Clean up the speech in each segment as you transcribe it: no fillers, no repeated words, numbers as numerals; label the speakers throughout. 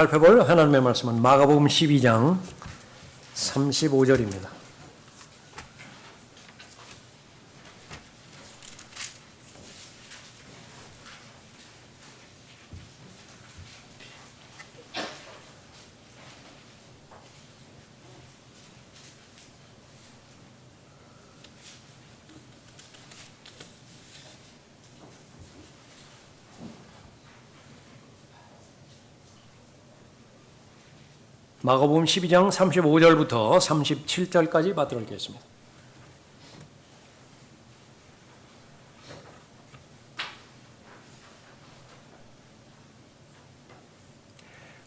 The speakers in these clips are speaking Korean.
Speaker 1: 살펴볼 하나님의 말씀은 마가복음 12장 35절입니다. 마가복음 12장 35절부터 37절까지 받들어 읽겠습니다.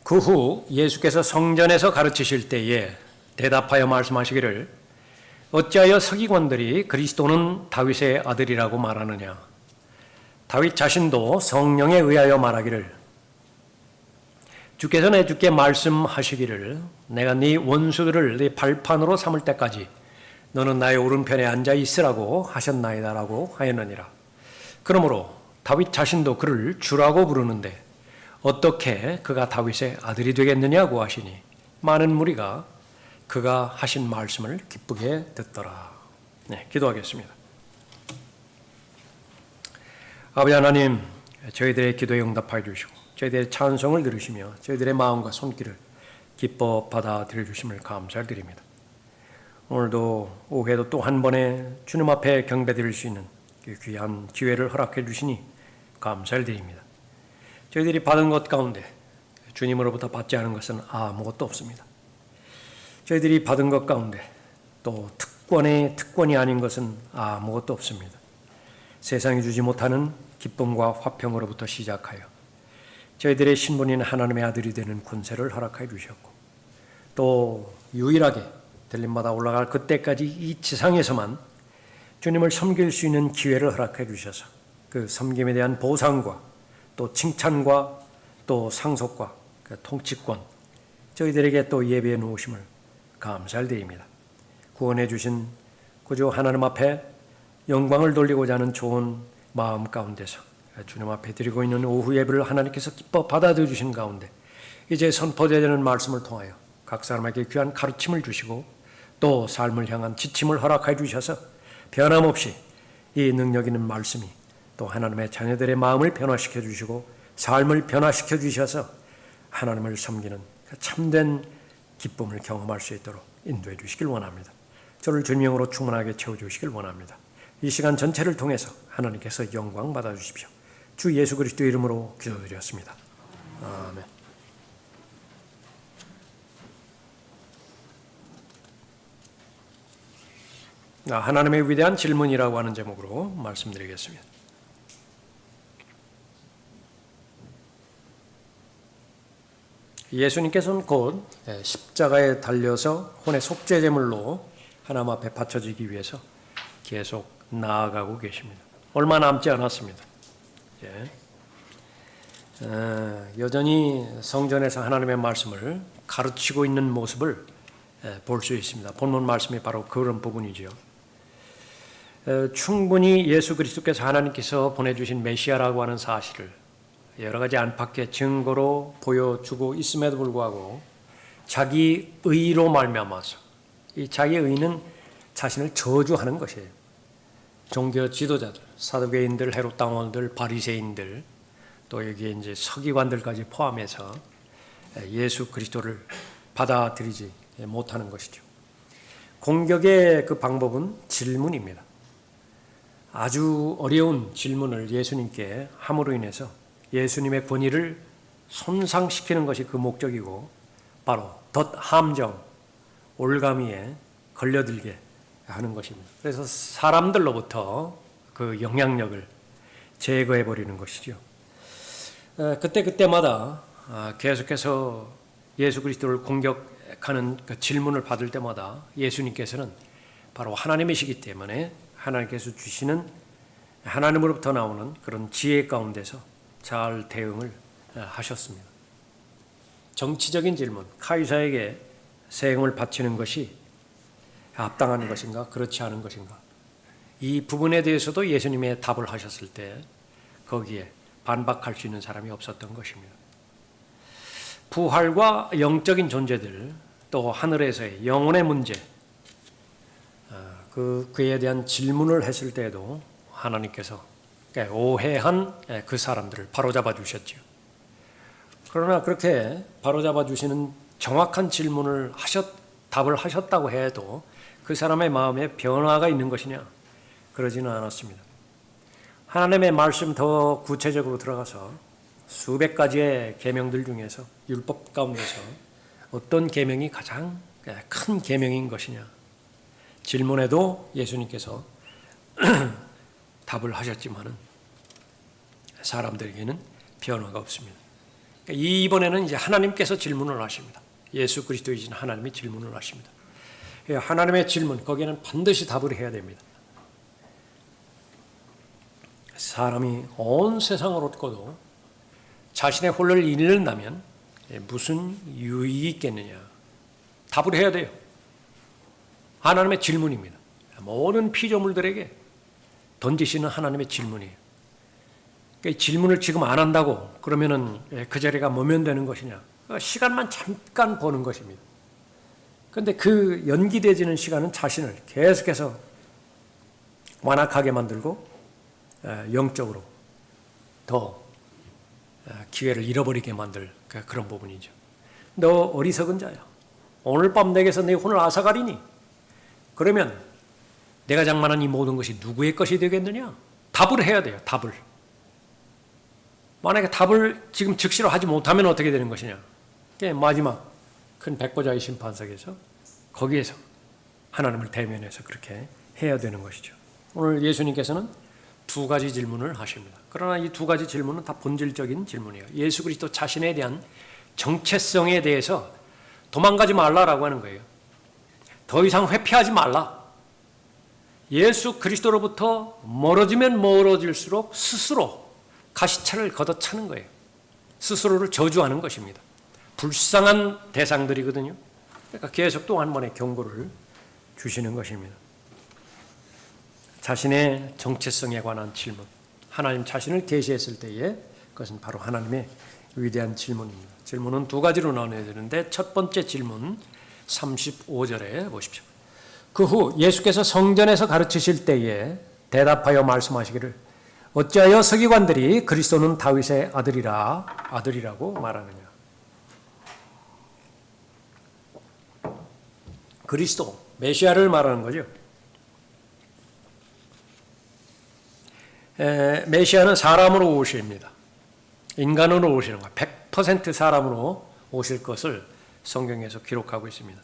Speaker 1: 그 후 예수께서 성전에서 가르치실 때에 대답하여 말씀하시기를 어찌하여 서기관들이 그리스도는 다윗의 아들이라고 말하느냐. 다윗 자신도 성령에 의하여 말하기를 주께서 내 주께 말씀하시기를 내가 네 원수들을 네 발판으로 삼을 때까지 너는 나의 오른편에 앉아 있으라고 하셨나이다라고 하였느니라. 그러므로 다윗 자신도 그를 주라고 부르는데 어떻게 그가 다윗의 아들이 되겠느냐고 하시니 많은 무리가 그가 하신 말씀을 기쁘게 듣더라. 네, 기도하겠습니다. 아버지 하나님, 저희들의 기도에 응답하여 주시고 저희들의 찬송을 들으시며 저희들의 마음과 손길을 기뻐 받아들여 주심을 감사드립니다. 오늘도 오후에도 또 한 번에 주님 앞에 경배드릴 수 있는 귀한 기회를 허락해 주시니 감사를 드립니다. 저희들이 받은 것 가운데 주님으로부터 받지 않은 것은 아무것도 없습니다. 저희들이 받은 것 가운데 또 특권이 아닌 것은 아무것도 없습니다. 세상이 주지 못하는 기쁨과 화평으로부터 시작하여 저희들의 신분인 하나님의 아들이 되는 권세를 허락해 주셨고 또 유일하게 들림마다 올라갈 그때까지 이 지상에서만 주님을 섬길 수 있는 기회를 허락해 주셔서 그 섬김에 대한 보상과 또 칭찬과 또 상속과 그 통치권 저희들에게 또 예비해 놓으심을 감사를 드립니다. 구원해 주신 구주 하나님 앞에 영광을 돌리고자 하는 좋은 마음 가운데서 주님 앞에 드리고 있는 오후 예배를 하나님께서 기뻐 받아들여 주신 가운데 이제 선포되는 말씀을 통하여 각 사람에게 귀한 가르침을 주시고 또 삶을 향한 지침을 허락해 주셔서 변함없이 이 능력 있는 말씀이 또 하나님의 자녀들의 마음을 변화시켜 주시고 삶을 변화시켜 주셔서 하나님을 섬기는 참된 기쁨을 경험할 수 있도록 인도해 주시길 원합니다. 저를 주님의 영으로 충만하게 채워주시길 원합니다. 이 시간 전체를 통해서 하나님께서 영광 받아주십시오. 주 예수 그리스도 이름으로 기도드렸습니다. 아멘. 하나님의 위대한 질문이라고 하는 제목으로 말씀드리겠습니다. 예수님께서는 곧 십자가에 달려서 혼의 속죄제물로 하나님 앞에 바쳐지기 위해서 계속 나아가고 계십니다. 얼마 남지 않았습니다. 여전히 성전에서 하나님의 말씀을 가르치고 있는 모습을 볼 수 있습니다. 본문 말씀이 바로 그런 부분이죠. 충분히 예수 그리스도께서 하나님께서 보내주신 메시아라고 하는 사실을 여러 가지 안팎의 증거로 보여주고 있음에도 불구하고 자기 의로 말미암아서 이 자기 의는 자신을 저주하는 것이에요. 종교 지도자들, 사두개인들, 헤롯 당원들, 바리새인들, 또 여기에 이제 서기관들까지 포함해서 예수 그리스도를 받아들이지 못하는 것이죠. 공격의 그 방법은 질문입니다. 아주 어려운 질문을 예수님께 함으로 인해서 예수님의 권위를 손상시키는 것이 그 목적이고 바로 덧함정, 올가미에 걸려들게 하는 것입니다. 그래서 사람들로부터 그 영향력을 제거해버리는 것이죠. 그때마다 계속해서 예수 그리스도를 공격하는 그 질문을 받을 때마다 예수님께서는 바로 하나님이시기 때문에 하나님께서 주시는 하나님으로부터 나오는 그런 지혜 가운데서 잘 대응을 하셨습니다. 정치적인 질문, 카이사에게 세금을 바치는 것이 합당한 것인가 그렇지 않은 것인가 이 부분에 대해서도 예수님의 답을 하셨을 때 거기에 반박할 수 있는 사람이 없었던 것입니다. 부활과 영적인 존재들, 또 하늘에서의 영혼의 문제, 그에 대한 질문을 했을 때에도 하나님께서 오해한 그 사람들을 바로잡아 주셨죠. 그러나 그렇게 바로잡아 주시는 정확한 질문을 답을 하셨다고 해도 그 사람의 마음에 변화가 있는 것이냐? 그러지는 않았습니다. 하나님의 말씀 더 구체적으로 들어가서 수백 가지의 계명들 중에서 율법 가운데서 어떤 계명이 가장 큰 계명인 것이냐? 질문에도 예수님께서 답을 하셨지만은 사람들에게는 변화가 없습니다. 이번에는 이제 하나님께서 질문을 하십니다. 예수 그리스도이신 하나님이 질문을 하십니다. 하나님의 질문, 거기에는 반드시 답을 해야 됩니다. 사람이 온 세상을 얻고도 자신의 홀을 잃는다면 무슨 유익이 있겠느냐? 답을 해야 돼요. 하나님의 질문입니다. 모든 피조물들에게 던지시는 하나님의 질문이에요. 그러니까 질문을 지금 안 한다고 그러면은 그 자리가 모면되는 것이냐? 시간만 잠깐 보는 것입니다. 그런데 그 연기되지는 시간은 자신을 계속해서 완악하게 만들고 영적으로 더 기회를 잃어버리게 만들 그런 부분이죠. 너 어리석은 자야. 오늘 밤 내게서 내 혼을 앗아가리니 그러면 내가 장만한 이 모든 것이 누구의 것이 되겠느냐? 답을 해야 돼요. 답을. 만약에 답을 지금 즉시로 하지 못하면 어떻게 되는 것이냐? 마지막 큰 백보자의 심판석에서 거기에서 하나님을 대면해서 그렇게 해야 되는 것이죠. 오늘 예수님께서는 두 가지 질문을 하십니다. 그러나 이 두 가지 질문은 다 본질적인 질문이에요. 예수 그리스도 자신에 대한 정체성에 대해서 도망가지 말라라고 하는 거예요. 더 이상 회피하지 말라. 예수 그리스도로부터 멀어지면 멀어질수록 스스로 가시차를 걷어차는 거예요. 스스로를 저주하는 것입니다. 불쌍한 대상들이거든요. 그러니까 계속 또 한 번의 경고를 주시는 것입니다. 자신의 정체성에 관한 질문, 하나님 자신을 계시했을 때에 그것은 바로 하나님의 위대한 질문입니다. 질문은 두 가지로 나눠야 되는데 첫 번째 질문 35절에 보십시오. 그 후 예수께서 성전에서 가르치실 때에 대답하여 말씀하시기를 어찌하여 서기관들이 그리스도는 다윗의 아들이라고 말하느냐. 그리스도, 메시아를 말하는 거죠. 메시아는 사람으로 오십니다. 인간으로 오시는 거예요. 100% 사람으로 오실 것을 성경에서 기록하고 있습니다.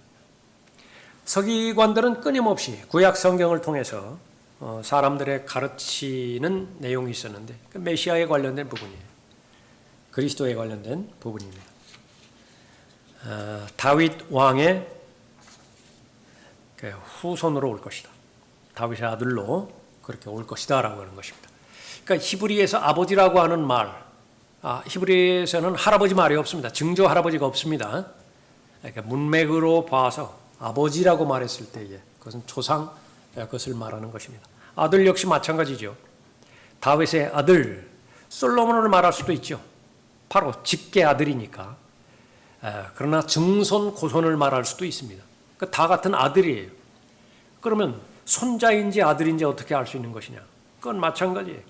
Speaker 1: 서기관들은 끊임없이 구약 성경을 통해서 사람들의 가르치는 내용이 있었는데 그 메시아에 관련된 부분이에요. 그리스도에 관련된 부분입니다. 다윗 왕의 후손으로 올 것이다. 다윗의 아들로 그렇게 올 것이다 라고 하는 것입니다. 그러니까 히브리에서 아버지라고 하는 말, 히브리에서는 할아버지 말이 없습니다. 증조 할아버지가 없습니다. 그러니까 문맥으로 봐서 아버지라고 말했을 때에 그것은 조상, 그것을 말하는 것입니다. 아들 역시 마찬가지죠. 다윗의 아들 솔로몬을 말할 수도 있죠. 바로 직계 아들이니까. 그러나 증손 고손을 말할 수도 있습니다. 다 같은 아들이에요. 그러면 손자인지 아들인지 어떻게 알 수 있는 것이냐? 그건 마찬가지예요.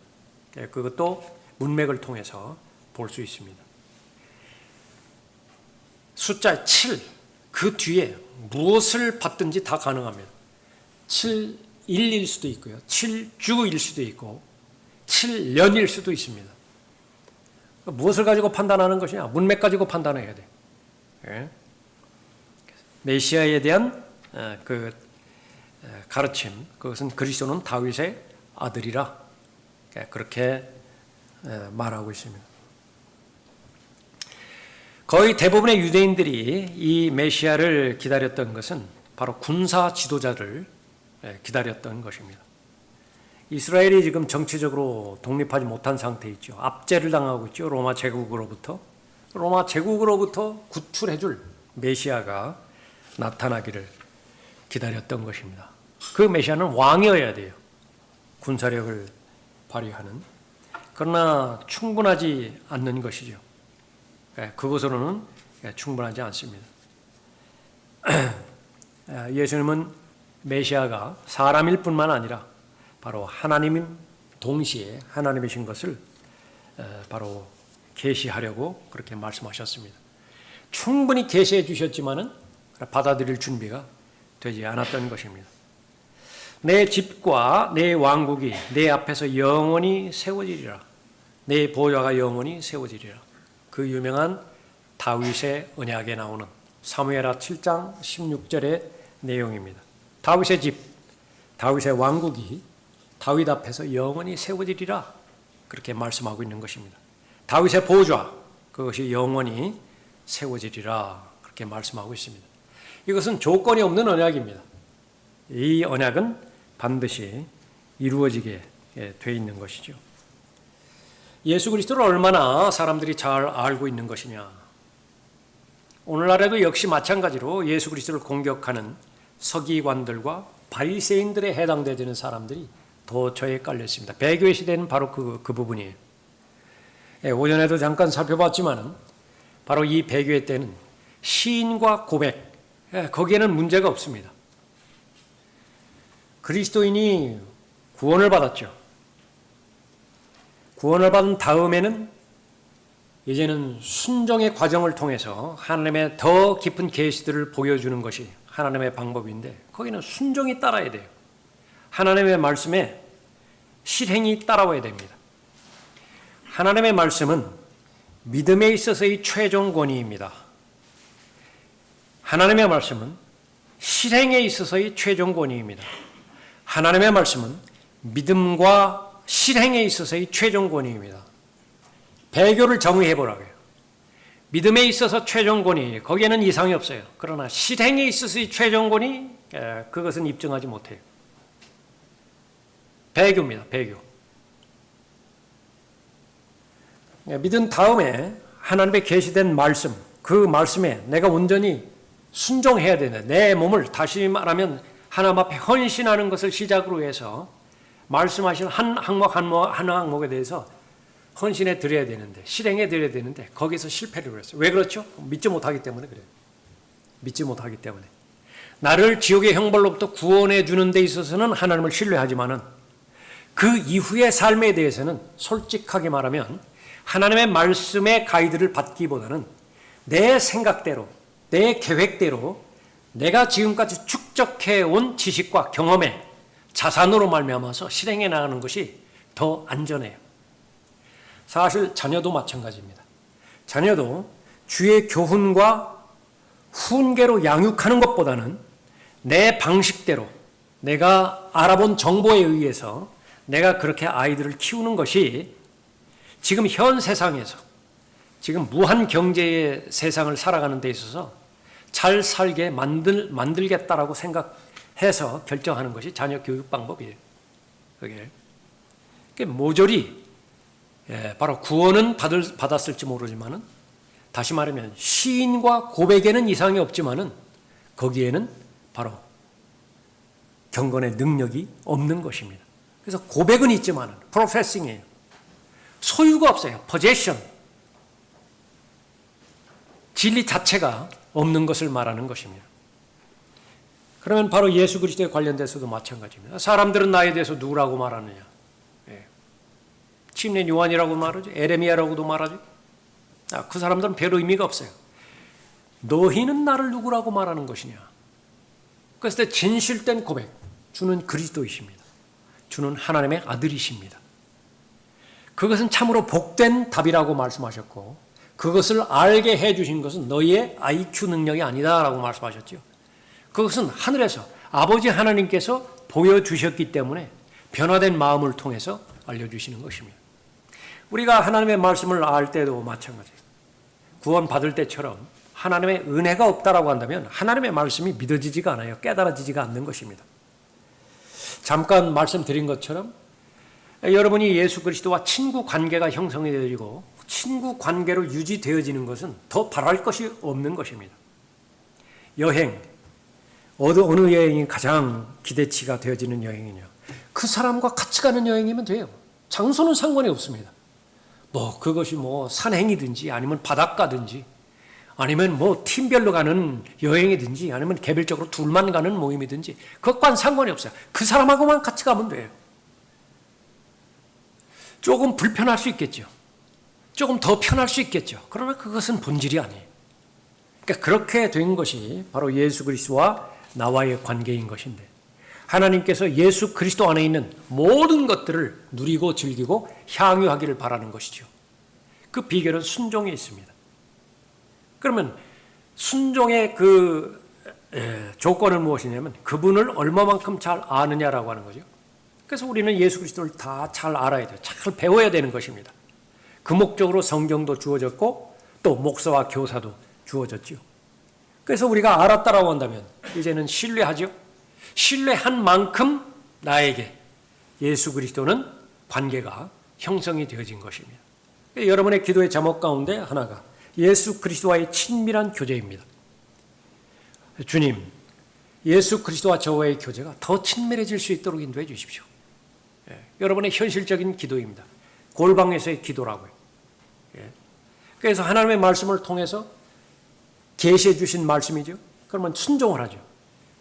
Speaker 1: 그것도 문맥을 통해서 볼 수 있습니다. 숫자 7, 그 뒤에 무엇을 받든지 다 가능합니다. 7일일 수도 있고요. 7주일 수도 있고 7년일 수도 있습니다. 무엇을 가지고 판단하는 것이냐? 문맥 가지고 판단해야 돼. 메시아에 대한 그 가르침, 그것은 그리스도는 다윗의 아들이라 그렇게 말하고 있습니다. 거의 대부분의 유대인들이 이 메시아를 기다렸던 것은 바로 군사 지도자를 기다렸던 것입니다. 이스라엘이 지금 정치적으로 독립하지 못한 상태에 있죠. 압제를 당하고 있죠. 로마 제국으로부터 구출해줄 메시아가 나타나기를 기다렸던 것입니다. 그 메시아는 왕이어야 돼요. 군사력을 발휘하는. 그러나 충분하지 않는 것이죠. 그것으로는 충분하지 않습니다. 예수님은 메시아가 사람일 뿐만 아니라 바로 하나님 동시에 하나님이신 것을 바로 계시하려고 그렇게 말씀하셨습니다. 충분히 계시해 주셨지만은 받아들일 준비가 되지 않았던 것입니다. 내 집과 내 왕국이 내 앞에서 영원히 세워지리라. 내 보좌가 영원히 세워지리라. 그 유명한 다윗의 언약에 나오는 사무엘하 7장 16절의 내용입니다. 다윗의 집, 다윗의 왕국이 다윗 앞에서 영원히 세워지리라. 그렇게 말씀하고 있는 것입니다. 다윗의 보좌, 그것이 영원히 세워지리라. 그렇게 말씀하고 있습니다. 이것은 조건이 없는 언약입니다. 이 언약은 반드시 이루어지게 되어 있는 것이죠. 예수 그리스도를 얼마나 사람들이 잘 알고 있는 것이냐. 오늘날에도 역시 마찬가지로 예수 그리스도를 공격하는 서기관들과 바리새인들에 해당되는 사람들이 도처에 깔려 있습니다. 배교의 시대는 바로 그 부분이에요. 오전에도 잠깐 살펴봤지만은 바로 이 배교의 때는 시인과 고백, 거기에는 문제가 없습니다. 그리스도인이 구원을 받았죠. 구원을 받은 다음에는 이제는 순종의 과정을 통해서 하나님의 더 깊은 계시들을 보여주는 것이 하나님의 방법인데 거기는 순종이 따라야 돼요. 하나님의 말씀에 실행이 따라와야 됩니다. 하나님의 말씀은 믿음에 있어서의 최종 권위입니다. 하나님의 말씀은 실행에 있어서의 최종 권위입니다. 하나님의 말씀은 믿음과 실행에 있어서의 최종 권위입니다. 배교를 정의해 보라고요. 믿음에 있어서 최종 권위, 거기에는 이상이 없어요. 그러나 실행에 있어서의 최종 권위, 그것은 입증하지 못해요. 배교입니다. 배교. 믿은 다음에 하나님의 계시된 말씀, 그 말씀에 내가 온전히 순종해야 되는데 내 몸을 다시 말하면 하나님 앞에 헌신하는 것을 시작으로 해서 말씀하신 한 항목에 대해서 헌신해 드려야 되는데 실행해 드려야 되는데 거기서 실패를 했어요. 왜 그렇죠? 믿지 못하기 때문에 그래요. 믿지 못하기 때문에. 나를 지옥의 형벌로부터 구원해 주는 데 있어서는 하나님을 신뢰하지만은 그 이후의 삶에 대해서는 솔직하게 말하면 하나님의 말씀의 가이드를 받기보다는 내 생각대로, 내 계획대로 내가 지금까지 축적해온 지식과 경험에 자산으로 말미암아서 실행해 나가는 것이 더 안전해요. 사실 자녀도 마찬가지입니다. 자녀도 주의 교훈과 훈계로 양육하는 것보다는 내 방식대로 내가 알아본 정보에 의해서 내가 그렇게 아이들을 키우는 것이 지금 현 세상에서 지금 무한 경제의 세상을 살아가는 데 있어서 잘 살게 만들겠다라고 생각해서 결정하는 것이 자녀 교육 방법이에요. 그게 모조리 바로 구원은 받았을지 모르지만은 다시 말하면 시인과 고백에는 이상이 없지만은 거기에는 바로 경건의 능력이 없는 것입니다. 그래서 고백은 있지만은 professing이에요. 소유가 없어요. possession. 진리 자체가 없는 것을 말하는 것입니다. 그러면 바로 예수 그리스도에 관련돼서도 마찬가지입니다. 사람들은 나에 대해서 누구라고 말하느냐? 침례 요한이라고 말하죠. 에레미야라고도 말하죠. 그 사람들은 별 의미가 없어요. 너희는 나를 누구라고 말하는 것이냐? 그랬을 때 진실된 고백, 주는 그리스도이십니다. 주는 하나님의 아들이십니다. 그것은 참으로 복된 답이라고 말씀하셨고 그것을 알게 해주신 것은 너희의 IQ 능력이 아니다라고 말씀하셨죠. 그것은 하늘에서 아버지 하나님께서 보여주셨기 때문에 변화된 마음을 통해서 알려주시는 것입니다. 우리가 하나님의 말씀을 알 때도 마찬가지예요. 구원받을 때처럼 하나님의 은혜가 없다라고 한다면 하나님의 말씀이 믿어지지가 않아요. 깨달아지지가 않는 것입니다. 잠깐 말씀드린 것처럼 여러분이 예수 그리스도와 친구 관계가 형성이 되어지고 친구 관계로 유지되어지는 것은 더 바랄 것이 없는 것입니다. 여행, 어느 여행이 가장 기대치가 되어지는 여행이냐? 그 사람과 같이 가는 여행이면 돼요. 장소는 상관이 없습니다. 그것이 산행이든지 아니면 바닷가든지 아니면 뭐 팀별로 가는 여행이든지 아니면 개별적으로 둘만 가는 모임이든지 그것과는 상관이 없어요. 그 사람하고만 같이 가면 돼요. 조금 불편할 수 있겠죠. 조금 더 편할 수 있겠죠. 그러나 그것은 본질이 아니에요. 그러니까 그렇게 된 것이 바로 예수 그리스도와 나와의 관계인 것인데 하나님께서 예수 그리스도 안에 있는 모든 것들을 누리고 즐기고 향유하기를 바라는 것이죠. 그 비결은 순종에 있습니다. 그러면 순종의 그 조건은 무엇이냐면 그분을 얼마만큼 잘 아느냐라고 하는 거죠. 그래서 우리는 예수 그리스도를 다 잘 알아야 돼요. 잘 배워야 되는 것입니다. 그 목적으로 성경도 주어졌고 또 목사와 교사도 주어졌죠. 그래서 우리가 알았다라고 한다면 이제는 신뢰하죠. 신뢰한 만큼 나에게 예수 그리스도는 관계가 형성이 되어진 것입니다. 여러분의 기도의 제목 가운데 하나가 예수 그리스도와의 친밀한 교제입니다. 주님, 예수 그리스도와 저와의 교제가 더 친밀해질 수 있도록 인도해 주십시오. 여러분의 현실적인 기도입니다. 골방에서의 기도라고요. 그래서 하나님의 말씀을 통해서 계시해 주신 말씀이죠. 그러면 순종을 하죠.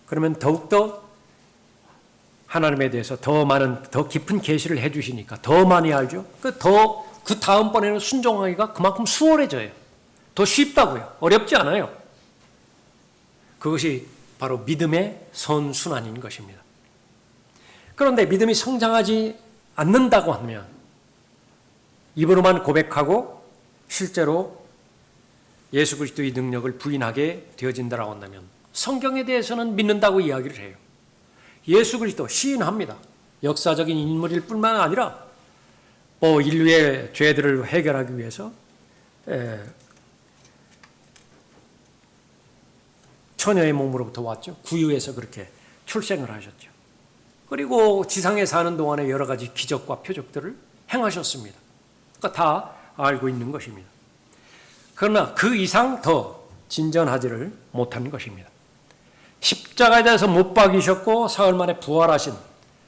Speaker 1: 그러면 더욱더 하나님에 대해서 더 많은, 더 깊은 계시를 해 주시니까 더 많이 알죠. 그 다음번에는 순종하기가 그만큼 수월해져요. 더 쉽다고요. 어렵지 않아요. 그것이 바로 믿음의 선순환인 것입니다. 그런데 믿음이 성장하지 않는다고 하면 입으로만 고백하고 실제로 예수 그리스도의 능력을 부인하게 되어진다고 한다면 성경에 대해서는 믿는다고 이야기를 해요. 예수 그리스도 시인합니다. 역사적인 인물일 뿐만 아니라 인류의 죄들을 해결하기 위해서 처녀의 몸으로부터 왔죠. 구유에서 그렇게 출생을 하셨죠. 그리고 지상에 사는 동안에 여러 가지 기적과 표적들을 행하셨습니다. 그러니까 다 알고 있는 것입니다. 그러나 그 이상 더 진전하지를 못한 것입니다. 십자가에 대해서 못 박이셨고 사흘 만에 부활하신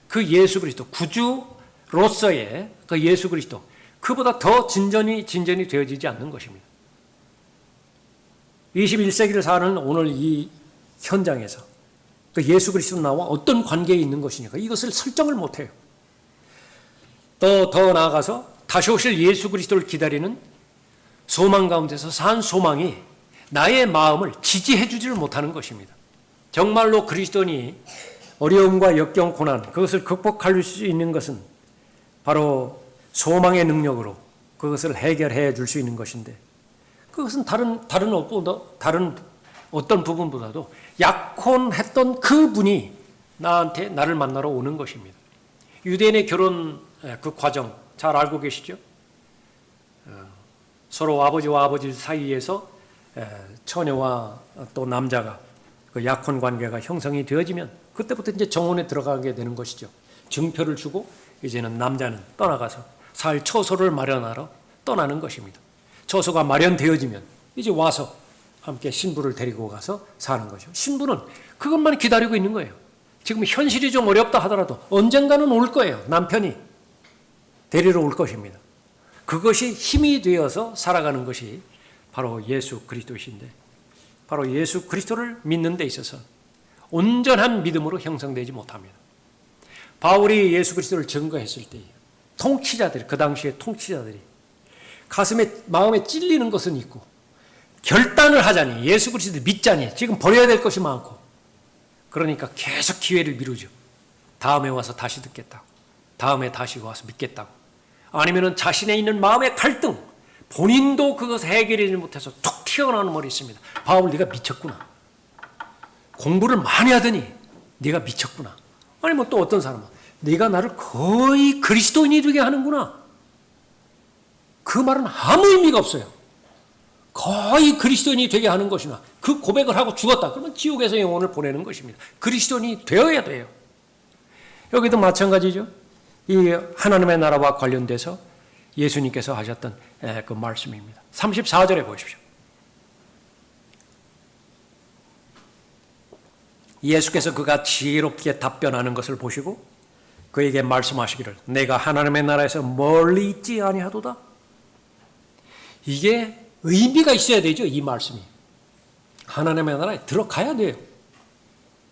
Speaker 1: 그 예수 그리스도, 구주로서의 그 예수 그리스도, 그보다 더 진전이 되어지지 않는 것입니다. 21세기를 사는 오늘 이 현장에서 그 예수 그리스도 나와 어떤 관계에 있는 것이니까 이것을 설정을 못해요. 더 나아가서 다시 오실 예수 그리스도를 기다리는 소망 가운데서 산 소망이 나의 마음을 지지해 주지를 못하는 것입니다. 정말로 그리스도인이 어려움과 역경, 고난, 그것을 극복할 수 있는 것은 바로 소망의 능력으로 그것을 해결해 줄 수 있는 것인데 그것은 다른 어떤 부분보다도 약혼했던 그분이 나를 만나러 오는 것입니다. 유대인의 결혼 그 과정 잘 알고 계시죠? 서로 아버지와 아버지 사이에서 처녀와 또 남자가 그 약혼 관계가 형성이 되어지면 그때부터 이제 정혼에 들어가게 되는 것이죠. 증표를 주고 이제는 남자는 떠나가서 살 처소를 마련하러 떠나는 것입니다. 처소가 마련되어지면 이제 와서 함께 신부를 데리고 가서 사는 거죠. 신부는 그것만 기다리고 있는 거예요. 지금 현실이 좀 어렵다 하더라도 언젠가는 올 거예요. 남편이 데리러 올 것입니다. 그것이 힘이 되어서 살아가는 것이 바로 예수 그리스도이신데 바로 예수 그리스도를 믿는 데 있어서 온전한 믿음으로 형성되지 못합니다. 바울이 예수 그리스도를 증거했을 때 통치자들이, 그 당시의 통치자들이 마음에 찔리는 것은 있고 결단을 하자니 예수 그리스도를 믿자니 지금 버려야 될 것이 많고 그러니까 계속 기회를 미루죠. 다음에 와서 다시 듣겠다고, 다음에 다시 와서 믿겠다고, 아니면은 자신에 있는 마음의 갈등, 본인도 그것을 해결하지 못해서 툭 튀어나오는 말이 있습니다. 바울, 네가 미쳤구나. 공부를 많이 하더니 네가 미쳤구나. 아니면 또 어떤 사람은 네가 나를 거의 그리스도인이 되게 하는구나. 그 말은 아무 의미가 없어요. 거의 그리스도인이 되게 하는 것이나 그 고백을 하고 죽었다. 그러면 지옥에서 영혼을 보내는 것입니다. 그리스도인이 되어야 돼요. 여기도 마찬가지죠. 이 하나님의 나라와 관련돼서 예수님께서 하셨던 그 말씀입니다. 34절에 보십시오. 예수께서 그가 지혜롭게 답변하는 것을 보시고 그에게 말씀하시기를 내가 하나님의 나라에서 멀리 있지 아니하도다. 이게 의미가 있어야 되죠. 이 말씀이. 하나님의 나라에 들어가야 돼요.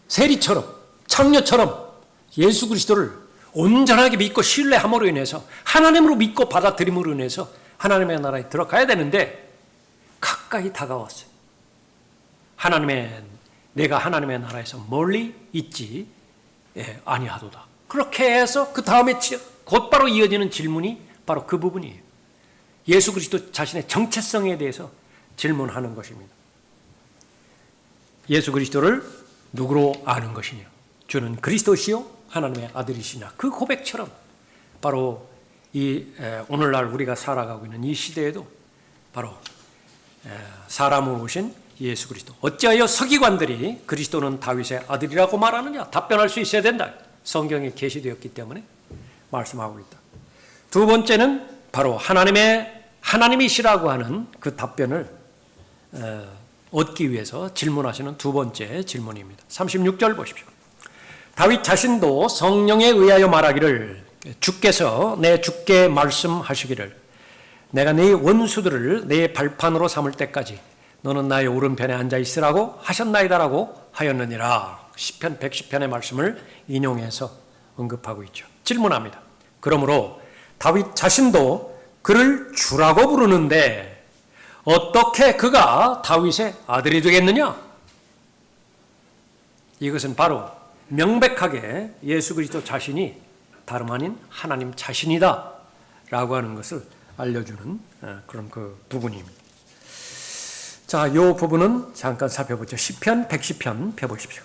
Speaker 1: 세리처럼, 창녀처럼 예수 그리스도를 온전하게 믿고 신뢰함으로 인해서, 하나님으로 믿고 받아들임으로 인해서 하나님의 나라에 들어가야 되는데 가까이 다가왔어요. 내가 하나님의 나라에서 멀리 있지 아니하도다. 그렇게 해서 그 다음에 곧바로 이어지는 질문이 바로 그 부분이에요. 예수 그리스도 자신의 정체성에 대해서 질문하는 것입니다. 예수 그리스도를 누구로 아는 것이냐? 주는 그리스도시요 하나님의 아들이시냐? 그 고백처럼 바로 오늘날 우리가 살아가고 있는 이 시대에도 바로 사람으로 오신 예수 그리스도. 어찌하여 서기관들이 그리스도는 다윗의 아들이라고 말하느냐? 답변할 수 있어야 된다. 성경에 계시되었기 때문에 말씀하고 있다. 두 번째는 바로 하나님이시라고 하는 그 답변을 얻기 위해서 질문하시는 두 번째 질문입니다. 36절 보십시오. 다윗 자신도 성령에 의하여 말하기를, 주께서 내 주께 말씀하시기를, 내가 네 원수들을 내 발판으로 삼을 때까지 너는 나의 오른편에 앉아 있으라고 하셨나이다라고 하였느니라. 시편 110편의 말씀을 인용해서 언급하고 있죠. 질문합니다. 그러므로 다윗 자신도 그를 주라고 부르는데 어떻게 그가 다윗의 아들이 되겠느냐? 이것은 바로 명백하게 예수 그리스도 자신이 다름 아닌 하나님 자신이다 라고 하는 것을 알려주는 그런 그 부분입니다. 자, 이 부분은 잠깐 살펴보죠. 시편 110편 펴보십시오.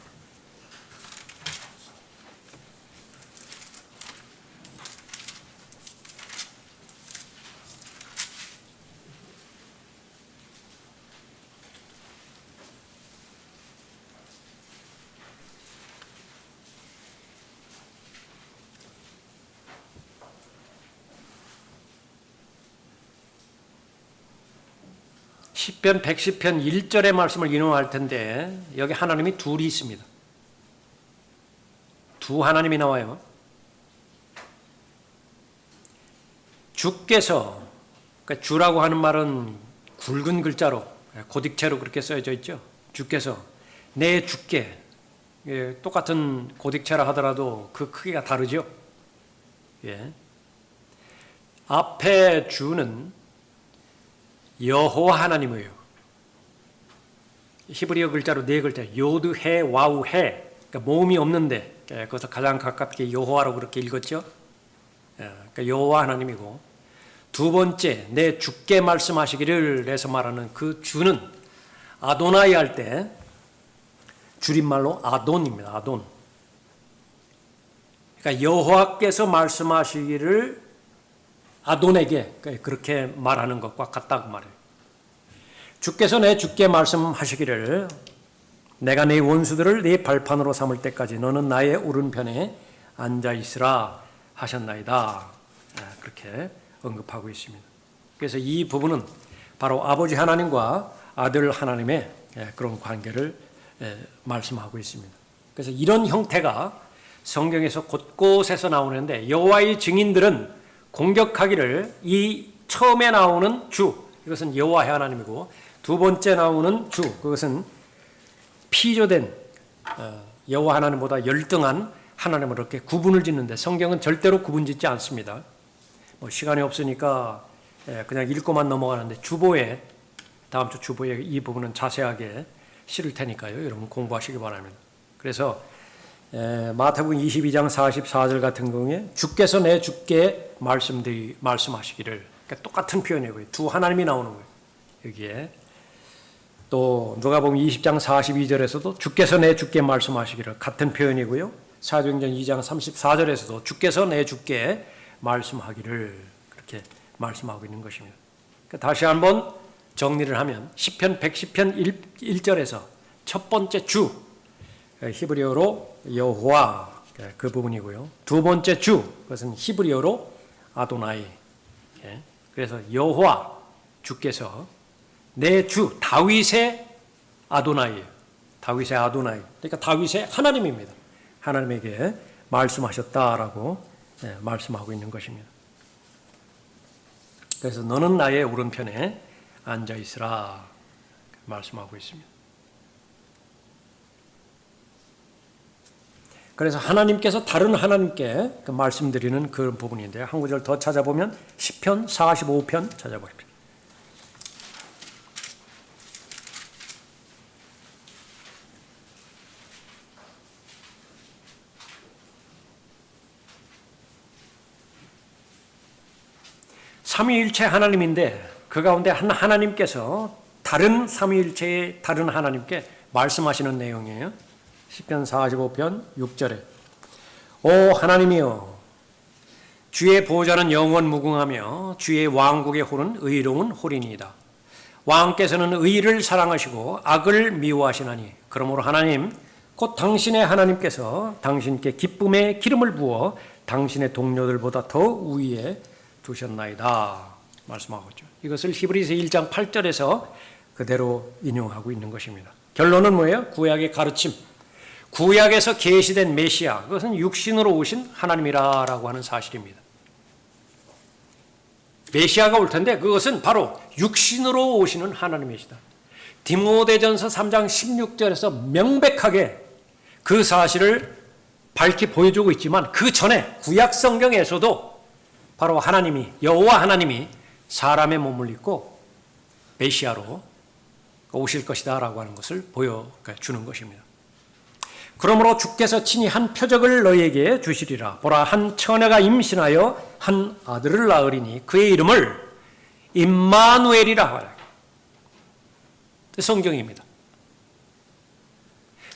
Speaker 1: 시편 110편 1절의 말씀을 인용할 텐데 여기 하나님이 둘이 있습니다. 두 하나님이 나와요. 주께서, 그러니까 주라고 하는 말은 굵은 글자로 고딕체로 그렇게 써져 있죠. 주께서, 내 주께, 똑같은 고딕체라 하더라도 그 크기가 다르죠. 앞에 주는 여호와 하나님이에요. 히브리어 글자로 네 글자, 요드 해 와우 해, 그러니까 모음이 없는데 그것을 가장 가깝게 여호와로 그렇게 읽었죠. 그러니까 여호와 하나님이고, 두 번째 내 주께 말씀하시기를 해서 말하는 그 주는 아도나이 할 때 줄임말로 아돈입니다. 아돈. 그러니까 여호와께서 말씀하시기를 아돈에게 그렇게 말하는 것과 같다고 말해요. 주께서 내 주께 말씀하시기를, 내가 네 원수들을 네 발판으로 삼을 때까지 너는 나의 오른편에 앉아 있으라 하셨나이다. 그렇게 언급하고 있습니다. 그래서 이 부분은 바로 아버지 하나님과 아들 하나님의 그런 관계를 말씀하고 있습니다. 그래서 이런 형태가 성경에서 곳곳에서 나오는데, 여호와의 증인들은 공격하기를 이 처음에 나오는 주, 이것은 여호와 하나님이고, 두 번째 나오는 주, 그것은 피조된 여호와 하나님보다 열등한 하나님을 이렇게 구분을 짓는데, 성경은 절대로 구분짓지 않습니다. 시간이 없으니까 그냥 읽고만 넘어가는데, 다음 주 주보에 이 부분은 자세하게 실을 테니까요. 여러분 공부하시기 바랍니다. 그래서 마태복음 22장 44절 같은 경우에 주께서 내 주께 말씀하시기를, 그러니까 똑같은 표현이고요. 두 하나님이 나오는 거예요. 여기에 또 누가복음 20장 42절에서도 주께서 내 주께 말씀하시기를, 같은 표현이고요. 사도행전 2장 34절에서도 주께서 내 주께 말씀하기를, 그렇게 말씀하고 있는 것입니다. 그러니까 다시 한번 정리를 하면 시편 110편 1절에서 첫 번째 주, 히브리어로 여호와, 그 부분이고요. 두 번째 주, 그것은 히브리어로 아도나이. 그래서 여호와, 주께서 내 주 다윗의 아도나이예요. 다윗의 아도나이. 그러니까 다윗의 하나님입니다. 하나님에게 말씀하셨다라고 말씀하고 있는 것입니다. 그래서 너는 나의 오른편에 앉아 있으라 말씀하고 있습니다. 그래서 하나님께서 다른 하나님께 말씀드리는 그런 부분인데요. 한 구절 더 찾아보면 시편 45편 찾아보십시오. 삼위일체 하나님인데 그 가운데 한 하나님께서 다른 삼위일체의 다른 하나님께 말씀하시는 내용이에요. 시편 45편 6절에 오 하나님이여 주의 보좌는 영원 무궁하며 주의 왕국의 홀은 의로운 홀이니이다. 왕께서는 의를 사랑하시고 악을 미워하시나니 그러므로 하나님 곧 당신의 하나님께서 당신께 기쁨의 기름을 부어 당신의 동료들보다 더 우위에 두셨나이다 말씀하고 있죠. 이것을 히브리서 1장 8절에서 그대로 인용하고 있는 것입니다. 결론은 뭐예요? 구약의 가르침, 구약에서 계시된 메시아, 그것은 육신으로 오신 하나님이라고 하는 사실입니다. 메시아가 올 텐데 그것은 바로 육신으로 오시는 하나님이시다. 디모데전서 3장 16절에서 명백하게 그 사실을 밝히 보여주고 있지만 그 전에 구약 성경에서도 바로 하나님이 여호와 하나님이 사람의 몸을 입고 메시아로 오실 것이다 라고 하는 것을 보여주는 것입니다. 그러므로 주께서 친히 한 표적을 너희에게 주시리라. 보라 한 처녀가 임신하여 한 아들을 낳으리니 그의 이름을 임마누엘이라 하라. 성경입니다.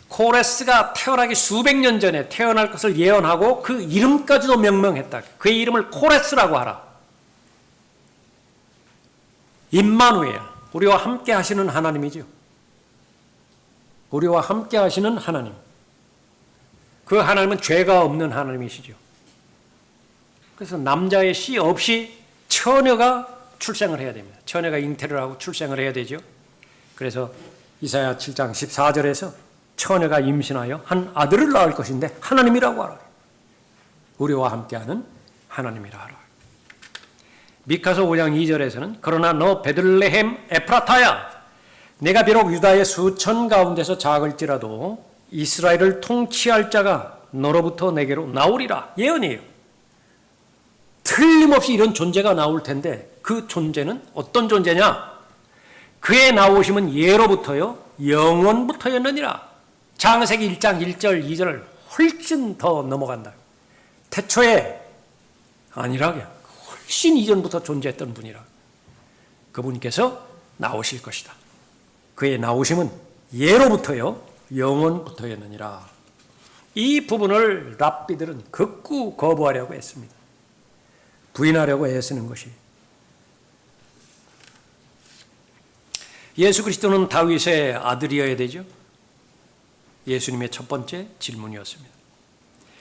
Speaker 1: 코레스가 태어나기 수백 년 전에 태어날 것을 예언하고 그 이름까지도 명명했다. 그의 이름을 코레스라고 하라. 임마누엘, 우리와 함께 하시는 하나님이죠. 우리와 함께 하시는 하나님. 그 하나님은 죄가 없는 하나님이시죠. 그래서 남자의 씨 없이 처녀가 출생을 해야 됩니다. 처녀가 잉태를 하고 출생을 해야 되죠. 그래서 이사야 7장 14절에서 처녀가 임신하여 한 아들을 낳을 것인데 하나님이라고 하라. 우리와 함께하는 하나님이라 하라. 미카서 5장 2절에서는 그러나 너 베들레헴 에프라타야 내가 비록 유다의 수천 가운데서 작을지라도 이스라엘을 통치할 자가 너로부터 내게로 나오리라. 예언이에요. 틀림없이 이런 존재가 나올 텐데 그 존재는 어떤 존재냐? 그의 나오심은 예로부터요 영원부터였느니라. 창세기 1장 1절 2절을 훨씬 더 넘어간다. 태초에 아니라 훨씬 이전부터 존재했던 분이라. 그분께서 나오실 것이다. 그의 나오심은 예로부터요 영원부터였느니라. 이 부분을 랍비들은 극구 거부하려고 했습니다. 부인하려고 애쓰는 것이. 예수 그리스도는 다윗의 아들이어야 되죠. 예수님의 첫 번째 질문이었습니다.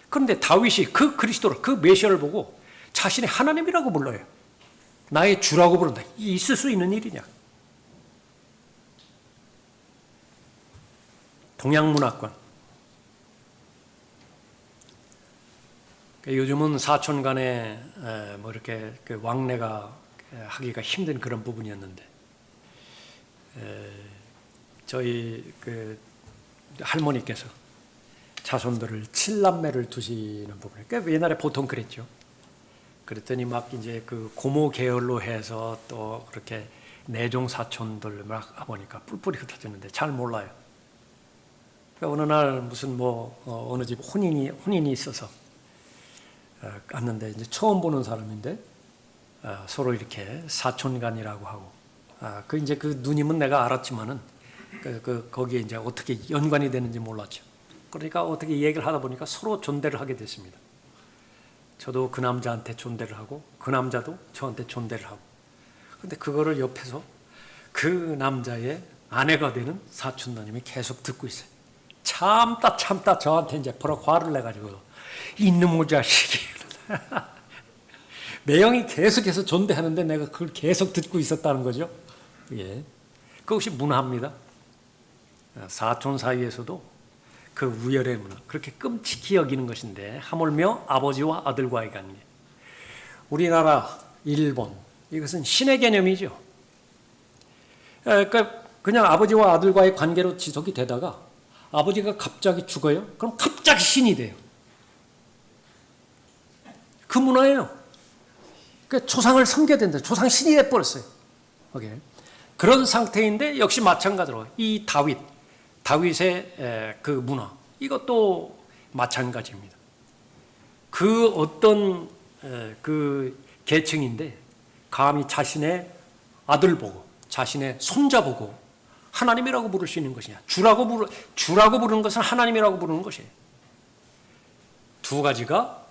Speaker 1: 그런데 다윗이 그 그리스도를, 그 메시아를 보고 자신의 하나님이라고 불러요. 나의 주라고 부른다. 있을 수 있는 일이냐? 동양문화권. 요즘은 사촌 간에 뭐 이렇게 왕래가 하기가 힘든 그런 부분이었는데, 저희 할머니께서 자손들을 7남매를 두시는 부분에, 옛날에 보통 그랬죠. 그랬더니 막 이제 그 고모 계열로 해서 또 그렇게 내종 사촌들 막 하보니까 뿔뿔이 흩어졌는데 잘 몰라요. 어느 날 무슨 어느 집 혼인이 있어서 갔는데 이제 처음 보는 사람인데 서로 이렇게 사촌간이라고 하고 이제 그 누님은 내가 알았지만은 거기에 이제 어떻게 연관이 되는지 몰랐죠. 그러니까 어떻게 얘기를 하다 보니까 서로 존대를 하게 됐습니다. 저도 그 남자한테 존대를 하고 그 남자도 저한테 존대를 하고. 근데 그거를 옆에서 그 남자의 아내가 되는 사촌 누님이 계속 듣고 있어요. 참다 저한테 이제 버럭 화를 내가지고 이놈의 자식이 매형이 계속해서 존대하는데 내가 그걸 계속 듣고 있었다는 거죠. 예, 그것이 문화입니다. 사촌 사이에서도 그 우열의 문화, 그렇게 끔찍히 여기는 것인데 하물며 아버지와 아들과의 관계. 우리나라, 일본, 이것은 신의 개념이죠. 그러니까 그냥 아버지와 아들과의 관계로 지속이 되다가 아버지가 갑자기 죽어요. 그럼 갑자기 신이 돼요. 그 문화예요. 그 조상을 섬겨야 된다. 조상 신이 돼버렸어요. 오케이. 그런 상태인데 역시 마찬가지로 이 다윗의 그 문화, 이것도 마찬가지입니다. 그 어떤 그 계층인데 감히 자신의 아들 보고 자신의 손자 보고 하나님이라고 부를 수 있는 것이냐, 주라고 부르는 것은 하나님이라고 부르는 것이에요. 두 가지가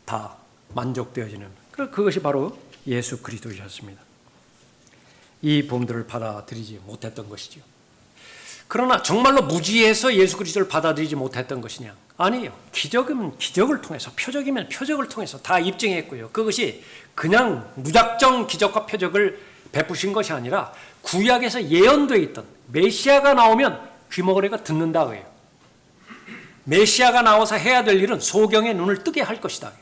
Speaker 1: 다 만족되어지는, 그것이 바로 예수 그리스도이셨습니다. 이 본들을 받아들이지 못했던 것이죠. 그러나 정말로 무지해서 예수 그리스도를 받아들이지 못했던 것이냐? 아니에요. 기적이면 기적을 통해서, 표적이면 표적을 통해서 다 입증했고요. 그것이 그냥 무작정 기적과 표적을 베푸신 것이 아니라 구약에서 예언되어 있던 메시아가 나오면 귀머거리가 듣는다 그래요. 메시아가 나와서 해야 될 일은 소경의 눈을 뜨게 할 것이다.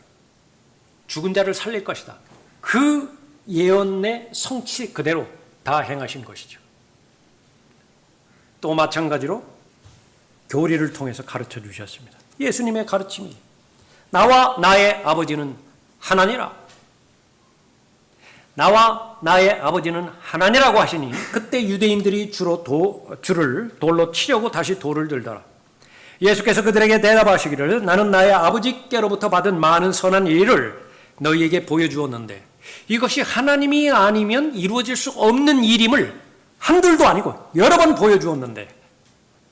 Speaker 1: 죽은 자를 살릴 것이다. 그 예언의 성취 그대로 다 행하신 것이죠. 또 마찬가지로 교리를 통해서 가르쳐 주셨습니다. 예수님의 가르침이 나와 나의 아버지는 하나니라. 나와 나의 아버지는 하나니라고 하시니 그때 유대인들이 주를 돌로 치려고 다시 돌을 들더라. 예수께서 그들에게 대답하시기를 나는 나의 아버지께로부터 받은 많은 선한 일을 너희에게 보여주었는데 이것이 하나님이 아니면 이루어질 수 없는 일임을 한둘도 아니고 여러 번 보여주었는데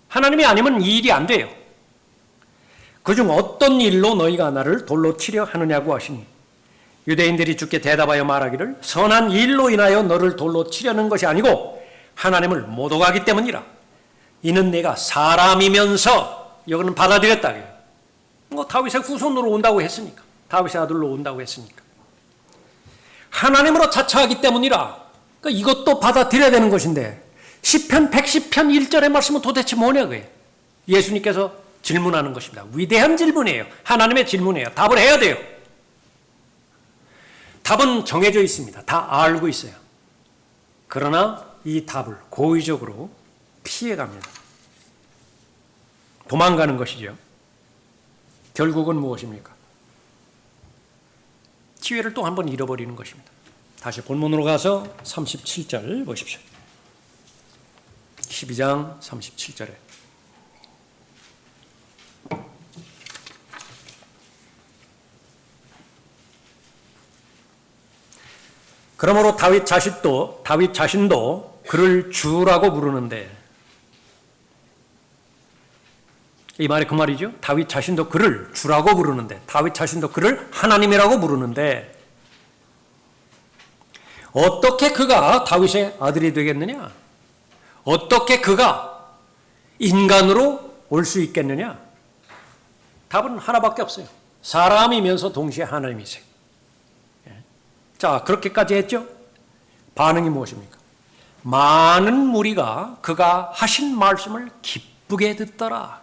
Speaker 1: 하나님이 아니면 이 일이 안 돼요. 그중 어떤 일로 너희가 나를 돌로 치려 하느냐고 하시니 유대인들이 주께 대답하여 말하기를 선한 일로 인하여 너를 돌로 치려는 것이 아니고 하나님을 모독하기 때문이라. 이는 내가 사람이면서 이거는 받아들였다. 다윗의 후손으로 온다고 했으니까, 다윗의 아들로 온다고 했으니까 하나님으로 자처하기 때문이라. 그러니까 이것도 받아들여야 되는 것인데 시편 110편 1절의 말씀은 도대체 뭐냐 그게. 예수님께서 질문하는 것입니다. 위대한 질문이에요. 하나님의 질문이에요. 답을 해야 돼요. 답은 정해져 있습니다. 다 알고 있어요. 그러나 이 답을 고의적으로 피해갑니다. 도망가는 것이죠. 결국은 무엇입니까? 기회를 또 한 번 잃어버리는 것입니다. 다시 본문으로 가서 37절 보십시오. 12장 37절에 그러므로 다윗 자신도 그를 주라고 부르는데, 이 말이 그 말이죠. 다윗 자신도 그를 주라고 부르는데, 다윗 자신도 그를 하나님이라고 부르는데 어떻게 그가 다윗의 아들이 되겠느냐? 어떻게 그가 인간으로 올 수 있겠느냐? 답은 하나밖에 없어요. 사람이면서 동시에 하나님이세요. 자, 그렇게까지 했죠? 반응이 무엇입니까? 많은 무리가 그가 하신 말씀을 기쁘게 듣더라.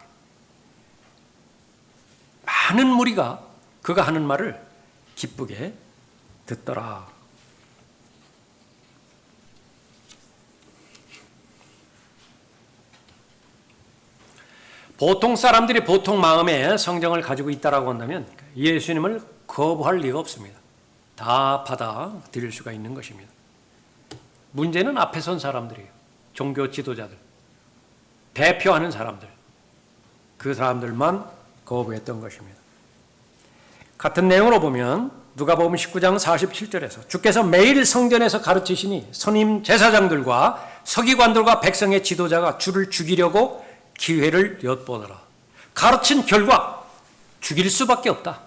Speaker 1: 많은 무리가 그가 하는 말을 기쁘게 듣더라. 보통 사람들이 보통 마음에 성경을 가지고 있다라고 한다면 예수님을 거부할 리가 없습니다. 다 받아들일 수가 있는 것입니다. 문제는 앞에 선 사람들이에요. 종교 지도자들, 대표하는 사람들, 그 사람들만 거부했던 것입니다. 같은 내용으로 보면 누가복음 19장 47절에서 주께서 매일 성전에서 가르치시니 선임 제사장들과 서기관들과 백성의 지도자가 주를 죽이려고 기회를 엿보더라. 가르친 결과 죽일 수밖에 없다.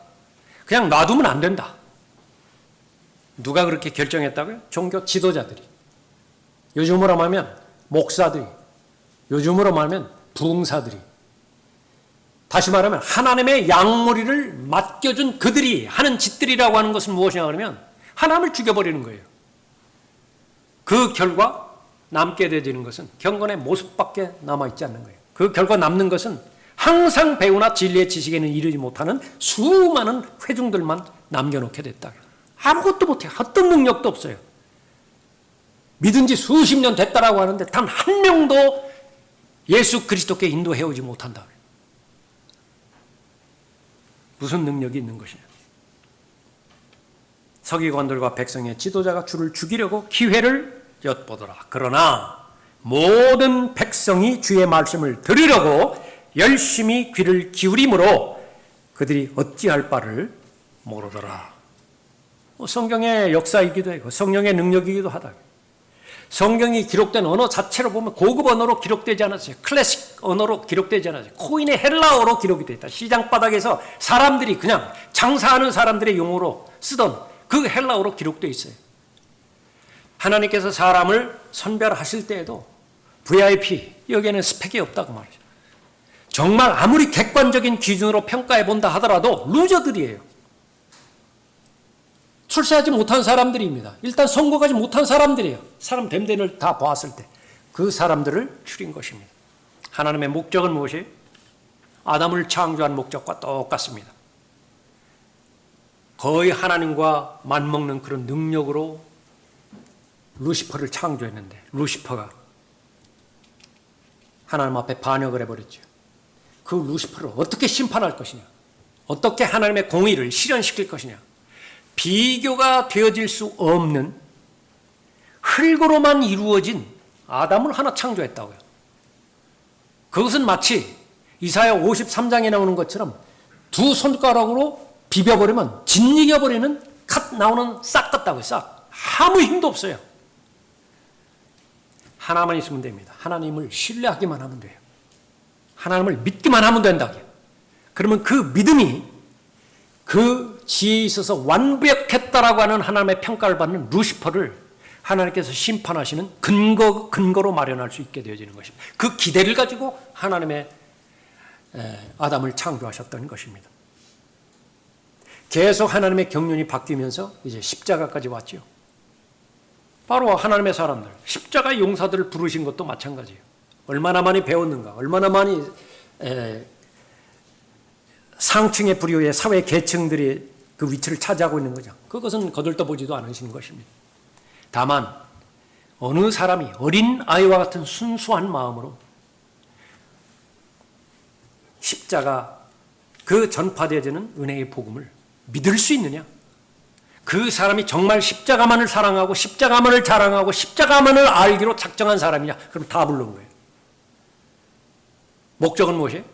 Speaker 1: 그냥 놔두면 안 된다. 누가 그렇게 결정했다고요? 종교 지도자들이. 요즘으로 말하면 목사들이, 요즘으로 말하면 부흥사들이. 다시 말하면 하나님의 양무리를 맡겨준 그들이 하는 짓들이라고 하는 것은 무엇이냐 그러면 하나님을 죽여버리는 거예요. 그 결과 남게 되지는 것은 경건의 모습밖에 남아있지 않는 거예요. 그 결과 남는 것은 항상 배우나 진리의 지식에는 이르지 못하는 수많은 회중들만 남겨놓게 됐다. 아무것도 못해. 어떤 능력도 없어요. 믿은 지 수십 년 됐다라고 하는데 단 한 명도 예수 그리스도께 인도해오지 못한다. 무슨 능력이 있는 것이냐. 서기관들과 백성의 지도자가 주를 죽이려고 기회를 엿보더라. 그러나 모든 백성이 주의 말씀을 들으려고 열심히 귀를 기울이므로 그들이 어찌할 바를 모르더라. 성경의 역사이기도 하고 성령의 능력이기도 하다. 성경이 기록된 언어 자체로 보면 고급 언어로 기록되지 않았어요. 클래식 언어로 기록되지 않았어요. 코인의 헬라어로 기록이 되어 있다. 시장 바닥에서 사람들이 그냥 장사하는 사람들의 용어로 쓰던 그 헬라어로 기록되어 있어요. 하나님께서 사람을 선별하실 때에도 VIP, 여기에는 스펙이 없다고 말이죠. 정말 아무리 객관적인 기준으로 평가해 본다 하더라도 루저들이에요. 출세하지 못한 사람들입니다. 일단 성공하지 못한 사람들이에요. 사람 됨됨이를 다 보았을 때 그 사람들을 추린 것입니다. 하나님의 목적은 무엇이에요? 아담을 창조한 목적과 똑같습니다. 거의 하나님과 맞먹는 그런 능력으로 루시퍼를 창조했는데 루시퍼가 하나님 앞에 반역을 해버렸죠. 그 루시퍼를 어떻게 심판할 것이냐, 어떻게 하나님의 공의를 실현시킬 것이냐, 비교가 되어질 수 없는 흙으로만 이루어진 아담을 하나 창조했다고요. 그것은 마치 이사야 53장에 나오는 것처럼 두 손가락으로 비벼버리면 짓이겨버리는 갓 나오는 싹 같다고요. 싹. 아무 힘도 없어요. 하나만 있으면 됩니다. 하나님을 신뢰하기만 하면 돼요. 하나님을 믿기만 하면 된다. 그러면 그 믿음이 그 지혜에 있어서 완벽했다라고 하는 하나님의 평가를 받는 루시퍼를 하나님께서 심판하시는 근거로 마련할 수 있게 되어지는 것입니다. 그 기대를 가지고 하나님의 아담을 창조하셨던 것입니다. 계속 하나님의 경륜이 바뀌면서 이제 십자가까지 왔죠. 바로 하나님의 사람들, 십자가 용사들을 부르신 것도 마찬가지예요. 얼마나 많이 배웠는가, 얼마나 많이 상층의 부류의 사회 계층들이 그 위치를 차지하고 있는 거죠. 그것은 거들떠보지도 않으시는 것입니다. 다만 어느 사람이 어린 아이와 같은 순수한 마음으로 십자가 그 전파되어지는 은혜의 복음을 믿을 수 있느냐? 그 사람이 정말 십자가만을 사랑하고 십자가만을 자랑하고 십자가만을 알기로 작정한 사람이냐? 그럼 다 부르는 거예요. 목적은 무엇이에요?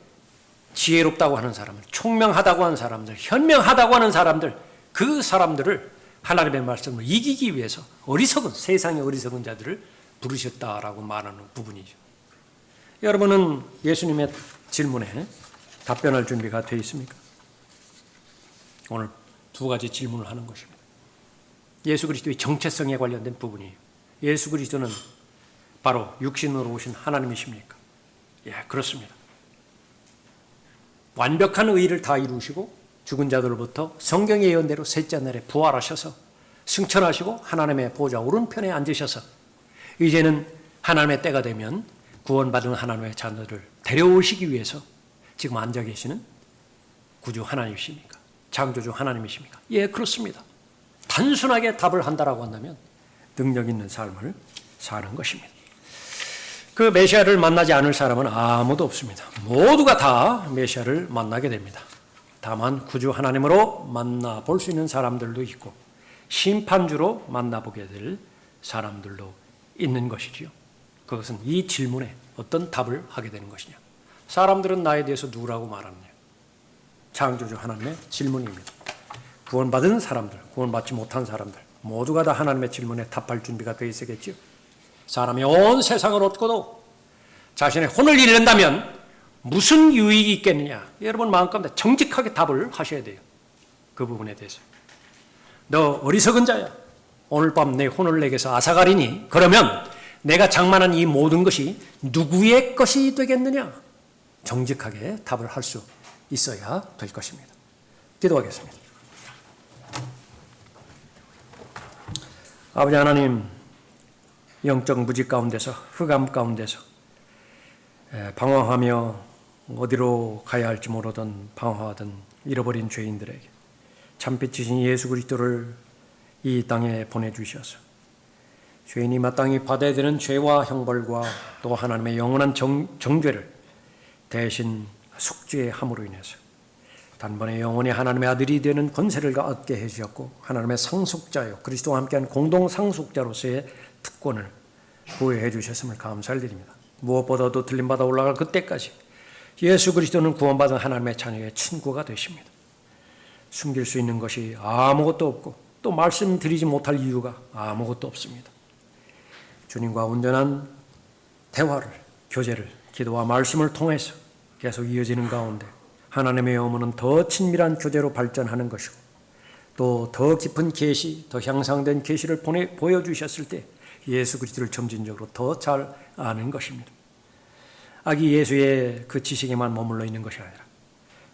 Speaker 1: 지혜롭다고 하는 사람들, 총명하다고 하는 사람들, 현명하다고 하는 사람들, 그 사람들을 하나님의 말씀을 이기기 위해서 어리석은, 세상의 어리석은 자들을 부르셨다라고 말하는 부분이죠. 여러분은 예수님의 질문에 답변할 준비가 되어 있습니까? 오늘 두 가지 질문을 하는 것입니다. 예수 그리스도의 정체성에 관련된 부분이에요. 예수 그리스도는 바로 육신으로 오신 하나님이십니까? 예, 그렇습니다. 완벽한 의의를 다 이루시고 죽은 자들로부터 성경의 예언대로 셋째 날에 부활하셔서 승천하시고 하나님의 보좌 오른편에 앉으셔서 이제는 하나님의 때가 되면 구원받은 하나님의 자녀들을 데려오시기 위해서 지금 앉아 계시는 구주 하나님이십니까? 창조주 하나님이십니까? 예, 그렇습니다. 단순하게 답을 한다라고 한다면 능력 있는 삶을 사는 것입니다. 그 메시아를 만나지 않을 사람은 아무도 없습니다. 모두가 다 메시아를 만나게 됩니다. 다만 구주 하나님으로 만나볼 수 있는 사람들도 있고 심판주로 만나보게 될 사람들도 있는 것이지요. 그것은 이 질문에 어떤 답을 하게 되는 것이냐. 사람들은 나에 대해서 누구라고 말하느냐. 창조주 하나님의 질문입니다. 구원받은 사람들, 구원받지 못한 사람들 모두가 다 하나님의 질문에 답할 준비가 되어 있어야겠죠. 사람이 온 세상을 얻고도 자신의 혼을 잃는다면 무슨 유익이 있겠느냐. 여러분 마음가운데 정직하게 답을 하셔야 돼요. 그 부분에 대해서. 너 어리석은 자야. 오늘 밤 내 혼을 내게서 앗아가리니 그러면 내가 장만한 이 모든 것이 누구의 것이 되겠느냐. 정직하게 답을 할 수 있어야 될 것입니다. 기도하겠습니다. 아버지 하나님, 영적 무지 가운데서 흑암 가운데서 방황하며 어디로 가야 할지 모르던 방황하던 잃어버린 죄인들에게 참빛이신 예수 그리스도를 이 땅에 보내주셔서 죄인이 마땅히 받아야 되는 죄와 형벌과 또 하나님의 영원한 정죄를 대신 속죄함으로 인해서 단번에 영원히 하나님의 아들이 되는 권세를 얻게 해주셨고 하나님의 상속자요 그리스도와 함께한 공동 상속자로서의 특권을 부여해 주셨음을 감사를 드립니다. 무엇보다도 들림받아 올라갈 그때까지 예수 그리스도는 구원받은 하나님의 자녀의 친구가 되십니다. 숨길 수 있는 것이 아무것도 없고 또 말씀드리지 못할 이유가 아무것도 없습니다. 주님과 온전한 대화를, 교제를 기도와 말씀을 통해서 계속 이어지는 가운데 하나님의 영혼은 더 친밀한 교제로 발전하는 것이고 또 더 깊은 계시, 더 향상된 계시를 보여주셨을 때 예수 그리스도를 점진적으로 더 잘 아는 것입니다. 아기 예수의 그 지식에만 머물러 있는 것이 아니라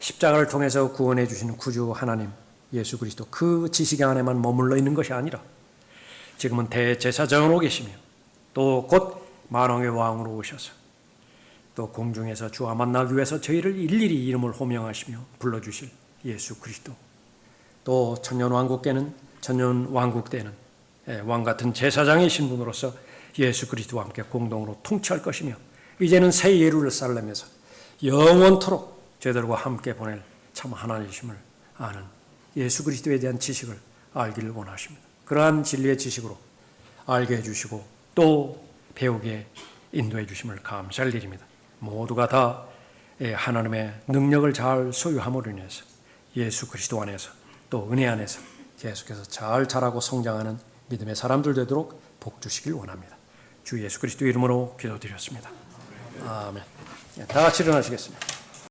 Speaker 1: 십자가를 통해서 구원해 주시는 구주 하나님 예수 그리스도 그 지식 안에만 머물러 있는 것이 아니라 지금은 대제사장으로 계시며 또 곧 만왕의 왕으로 오셔서 또 공중에서 주와 만나기 위해서 저희를 일일이 이름을 호명하시며 불러주실 예수 그리스도 또 천년왕국 때는 왕같은 제사장이신 분으로서 예수 그리스도와 함께 공동으로 통치할 것이며 이제는 새 예루살렘에서 영원토록 저희들과 함께 보낼 참 하나님이심을 아는 예수 그리스도에 대한 지식을 알기를 원하십니다. 그러한 진리의 지식으로 알게 해주시고 또 배우게 인도해 주심을 감사를 드립니다. 모두가 다 하나님의 능력을 잘 소유함으로 인해서 예수 그리스도 안에서 또 은혜 안에서 계속해서 잘 자라고 성장하는 믿음의 사람들 되도록 복 주시길 원합니다. 주 예수 그리스도 이름으로 기도드렸습니다. 아멘. 다 같이 일어나시겠습니다.